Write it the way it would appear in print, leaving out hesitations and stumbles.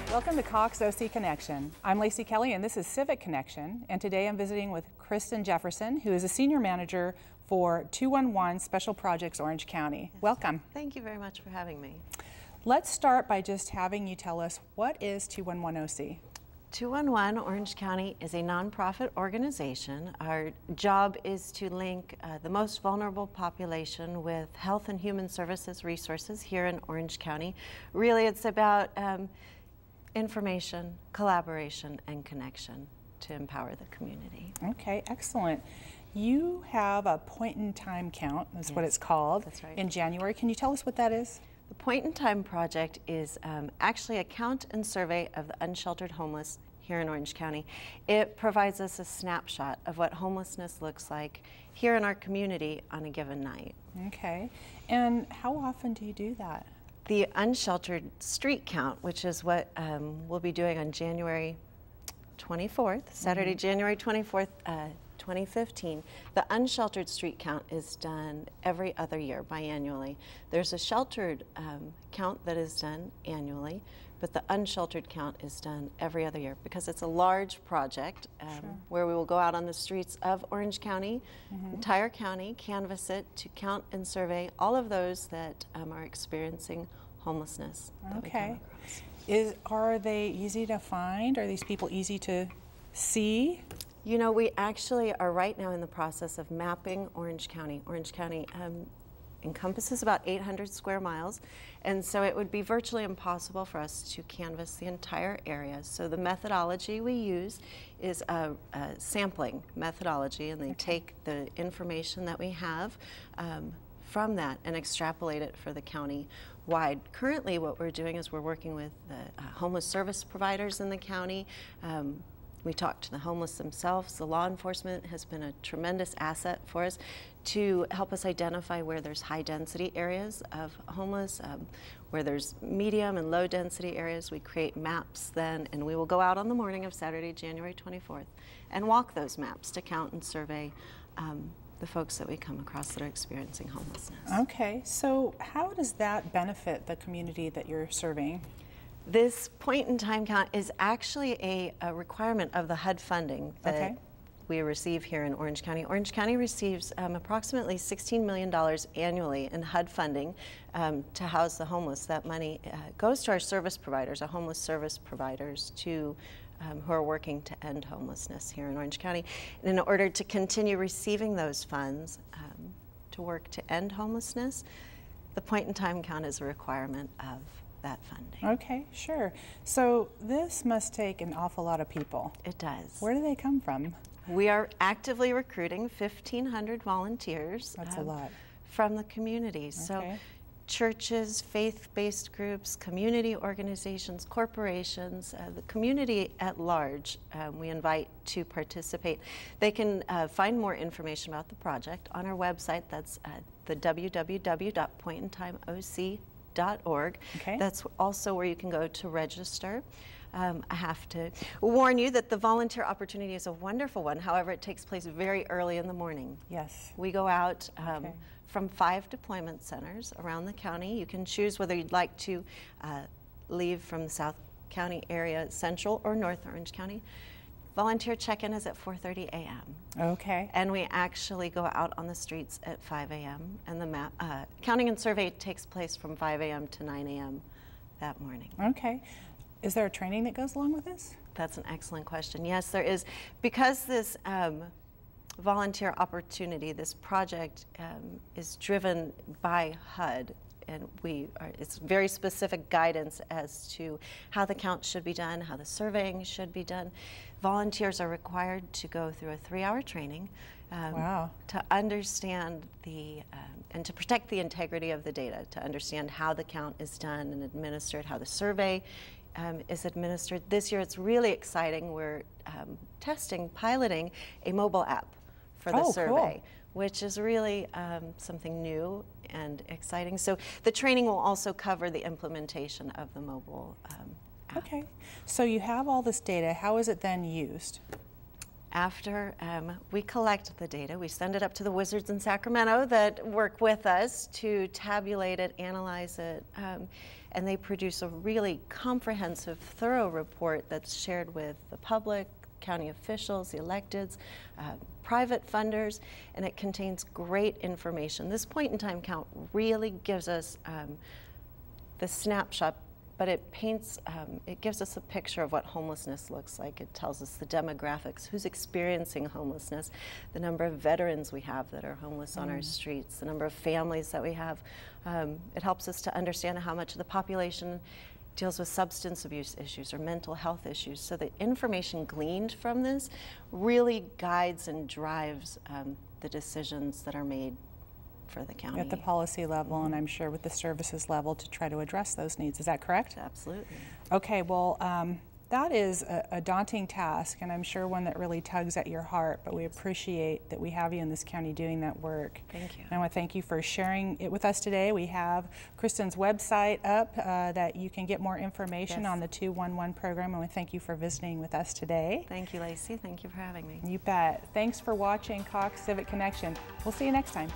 Welcome to Cox OC Connection. I'm Lacey Kelly and this is Civic Connection, and today I'm visiting with Kristen Jefferson, who is a senior manager for 211 Special Projects Orange County. Yes. Welcome. Thank you very much for having me. Let's start by just having you tell us, what is 211 OC? 211 Orange County is a nonprofit organization. Our job is to link the most vulnerable population with health and human services resources here in Orange County. Really, it's about information, collaboration, and connection to empower the community. Okay, excellent. You have a point-in-time count, that's what it's called, that's right, in January. Can you tell us what that is? The Point-in-Time project is actually a count and survey of the unsheltered homeless here in Orange County. It provides us a snapshot of what homelessness looks like here in our community on a given night. Okay, and how often do you do that? The unsheltered street count, which is what we'll be doing on January 24th, Saturday, January 24th, 2015. The unsheltered street count is done every other year, biannually. There's a sheltered count that is done annually, but the unsheltered count is done every other year because it's a large project where we will go out on the streets of Orange County, entire county, canvass it to count and survey all of those that are experiencing homelessness that we come across. Are they easy to find? Are these people easy to see? You know, we actually are right now in the process of mapping Orange County. Orange County encompasses about 800 square miles, and so it would be virtually impossible for us to canvass the entire area. So the methodology we use is a sampling methodology, and they take the information that we have from that and extrapolate it for the county wide. Currently what we're doing is we're working with the homeless service providers in the county. We talk to the homeless themselves. The law enforcement has been a tremendous asset for us to help us identify where there's high density areas of homeless, where there's medium and low density areas. We create maps then, and we will go out on the morning of Saturday, January 24th, and walk those maps to count and survey the folks that we come across that are experiencing homelessness. Okay, so how does that benefit the community that you're serving? This point-in-time count is actually a requirement of the HUD funding that we receive here in Orange County. Orange County receives approximately $16 million annually in HUD funding to house the homeless. That money goes to our service providers, our homeless service providers, who are working to end homelessness here in Orange County. And in order to continue receiving those funds to work to end homelessness, the point-in-time count is a requirement of that funding. Okay, sure. So this must take an awful lot of people. It does. Where do they come from? We are actively recruiting 1,500 volunteers. That's a lot. From the community. So churches, faith-based groups, community organizations, corporations, the community at large, we invite to participate. They can find more information about the project on our website. That's the www.pointintimeoc.org. That's also where you can go to register. I have to warn you that the volunteer opportunity is a wonderful one. However, it takes place very early in the morning. Yes. We go out from 5 deployment centers around the county. You can choose whether you'd like to leave from the South County area, Central or North Orange County. Volunteer check-in is at 4:30 a.m. Okay. And we actually go out on the streets at 5 a.m. and the counting and survey takes place from 5 a.m. to 9 a.m. that morning. Okay. Is there a training that goes along with this? That's an excellent question. Yes, there is. Because this volunteer opportunity, this project is driven by HUD, and it's very specific guidance as to how the count should be done, how the surveying should be done. Volunteers are required to go through a 3-hour training to understand and to protect the integrity of the data, to understand how the count is done and administered, how the survey is administered. This year it's really exciting. We're piloting a mobile app for the survey, which is really something new and exciting. So the training will also cover the implementation of the mobile app. Okay, so you have all this data. How is it then used? after we collect the data, we send it up to the wizards in Sacramento that work with us to tabulate it, analyze it, and they produce a really comprehensive, thorough report that's shared with the public, county officials, the electeds, private funders, and it contains great information. This point-in-time count really gives us the snapshot, but it paints, it gives us a picture of what homelessness looks like. It tells us the demographics, who's experiencing homelessness, the number of veterans we have that are homeless on our streets, the number of families that we have. It helps us to understand how much of the population deals with substance abuse issues or mental health issues. So the information gleaned from this really guides and drives the decisions that are made for the county. At the policy level, and I'm sure with the services level to try to address those needs. Is that correct? Absolutely. Okay, well, that is a daunting task, and I'm sure one that really tugs at your heart, but we appreciate that we have you in this county doing that work. Thank you. And I want to thank you for sharing it with us today. We have Kristen's website up that you can get more information on the 211 program, and we thank you for visiting with us today. Thank you, Lacey. Thank you for having me. You bet. Thanks for watching Cox Civic Connection. We'll see you next time.